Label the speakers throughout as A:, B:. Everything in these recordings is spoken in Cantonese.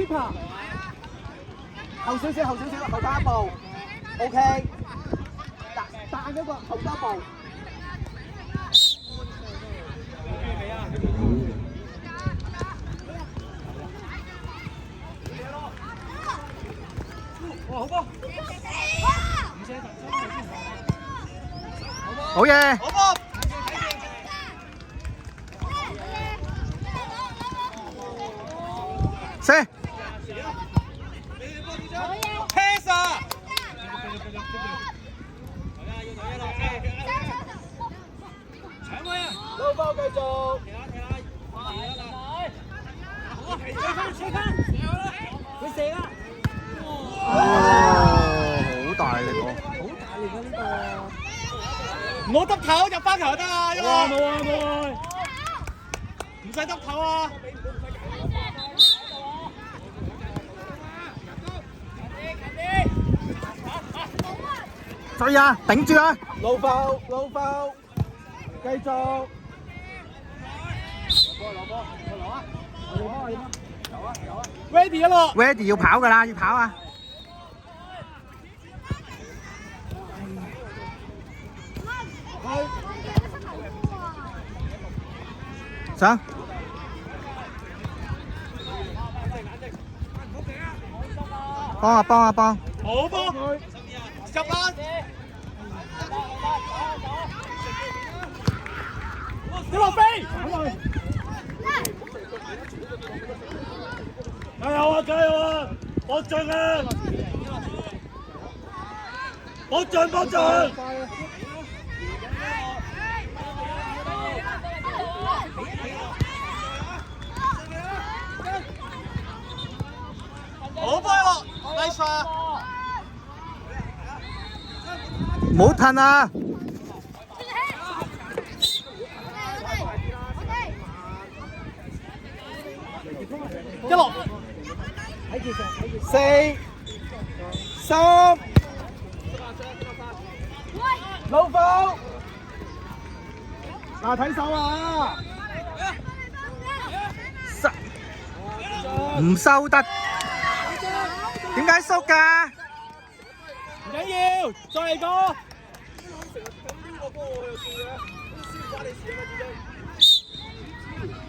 A: keeper， 後少少，後加一步 ，OK， 彈嗰個後加一步。哇，好波！
B: 好嘢！
A: 好波！
B: 射
A: ！pass 啊！老波繼續。佢射啦！
B: 好大力喎！
A: 好大力㗎呢個！唔好耷頭，入翻球就得啦，一路。冇啊！唔使耷頭啊！
B: 追啊！頂住啊！
A: 老爆，繼續。Ready 一落
B: ，Ready 要跑㗎啦，要跑啊！上！幫！
A: 好波！入啦！一落飛！加油啊！搏盡啊！搏盡！好波咯 ，nice 啊！
B: 唔好褪啊！
A: 一落，4、3，老虎，嗱睇手啊！
B: 唔收得，點解縮㗎？
A: 唔緊要，再嚟個。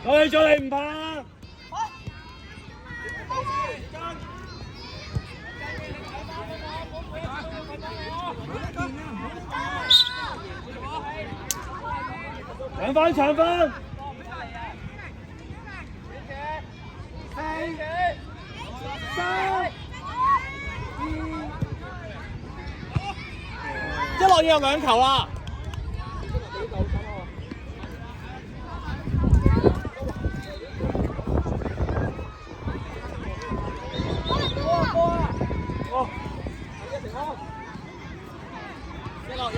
A: 再嚟唔怕。長分。4、3、2，一落要有2球啊！一落，加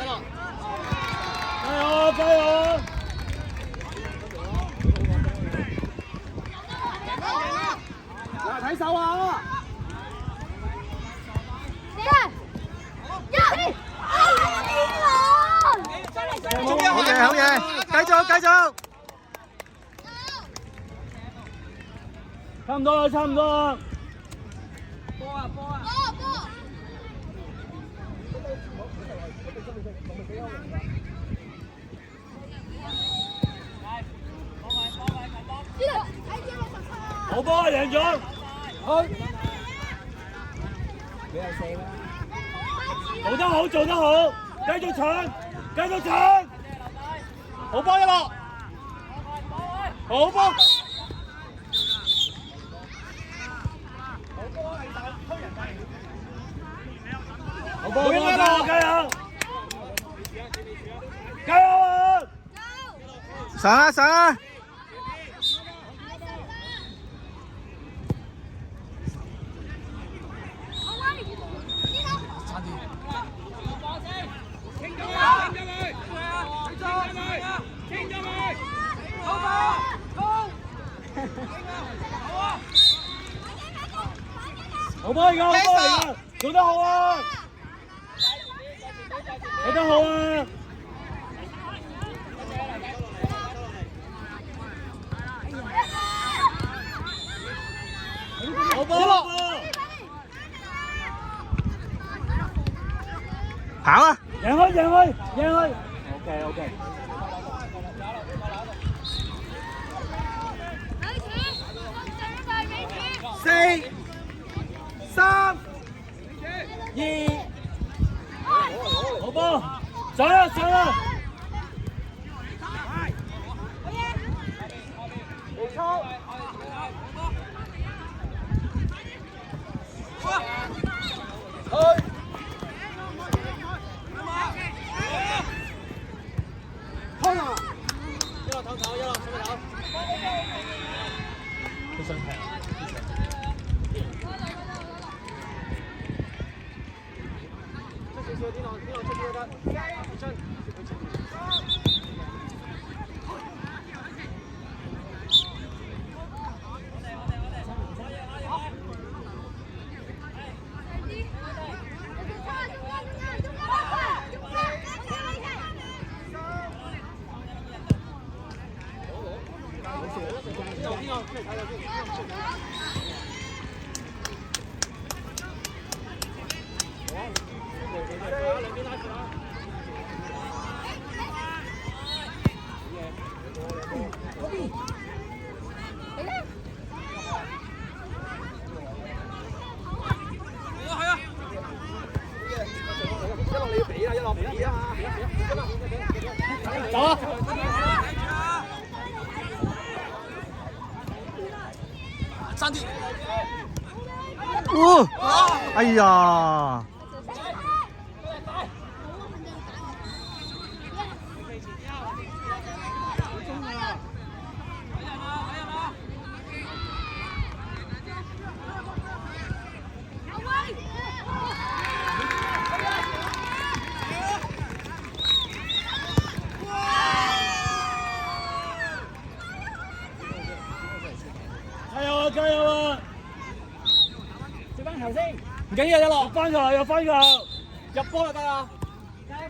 A: 油！嗱，睇手啊！
B: 好嘢！繼續！
A: 差唔多啦！波啊！好波，贏咗！你係射啦！做得好！繼續搶！好波一落！好波！加油啊！
B: 上啊！
A: 好波嚟㗎，做得好啊！好波！贏佢，贏佢。OK。4、3、2，好波，上啦！走啊！3啲。
B: 哎呀！
A: 加油啊！
C: 接翻球先，
A: 唔緊要，一落翻球，入翻球，
C: 入波就得啦。加油！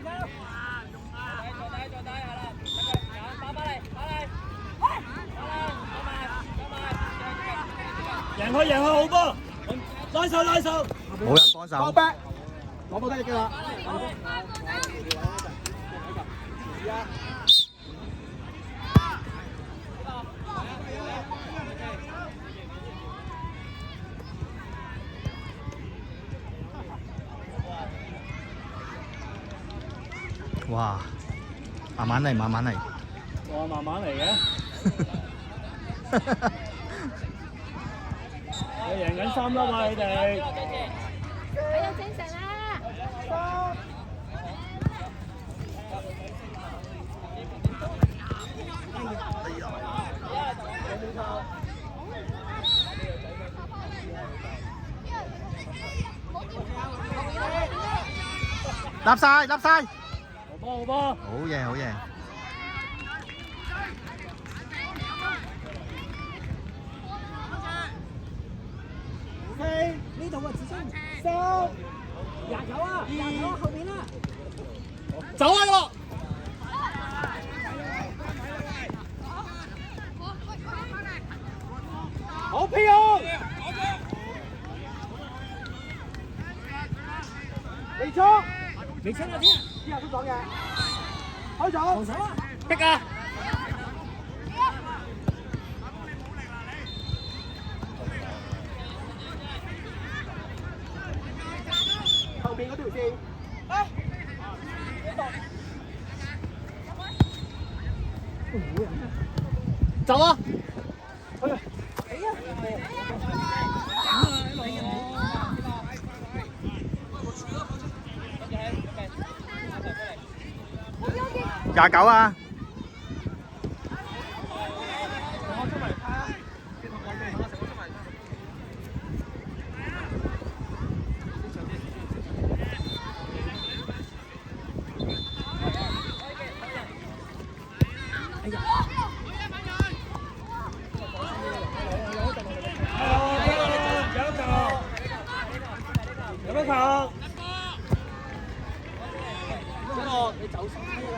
A: 贏佢，好波！拉手！
B: 冇人幫手。
C: 包 back， 攞波得益㗎啦。
B: 哇！慢慢嚟。
A: 哇，慢慢嚟嘅。你贏緊3粒啊！你哋。
D: 好有精神啦！
B: 立晒！
A: 好波！
B: 好嘢！
C: 呢度啊，子聰，3、29啊，29後面啦，
A: 走啊個！
C: 好漂亮！李聰啊，啲人都講嘅，開咗，防守啊，
A: 逼啊！
C: 後面嗰條線，
A: 走啊！29
B: 啊！
A: 有乜球？
C: 你走心啲啦，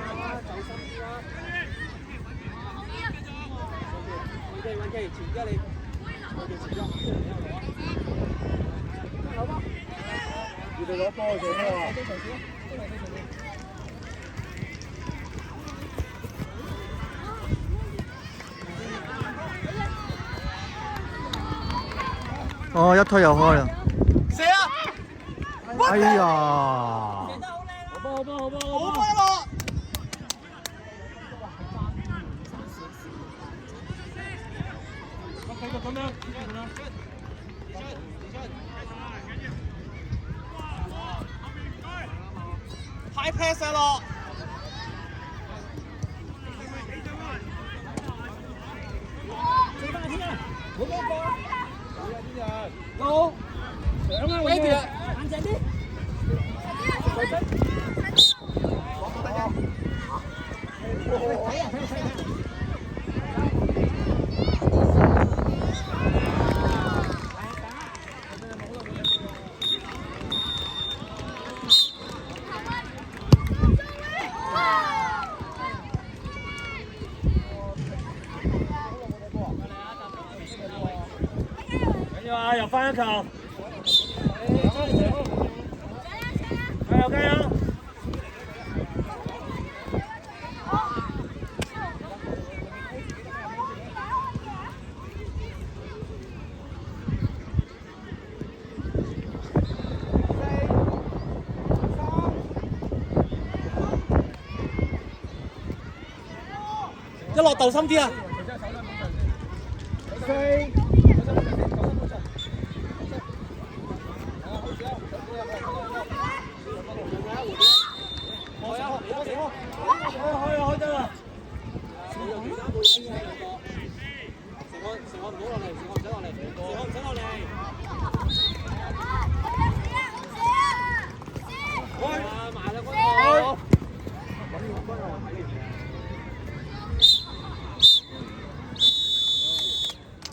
C: 運氣前啲你，
A: 要你攞波做咩啊？
B: 哦，一推又開啦。
A: 射啊！
B: 哎呀！
A: 好波好波好波好波！繼續咁樣，太 pass 咯！
C: 追翻天啊！冇嗰個。
A: 好，
C: 上啊！
A: 跟住啊！
C: 硬淨啲。
A: 緊要啊！入翻一球，加油加油！一落豆心啲啊！開得啦！成個唔好落嚟，成個唔使落嚟，成個唔使落嚟。埋啦，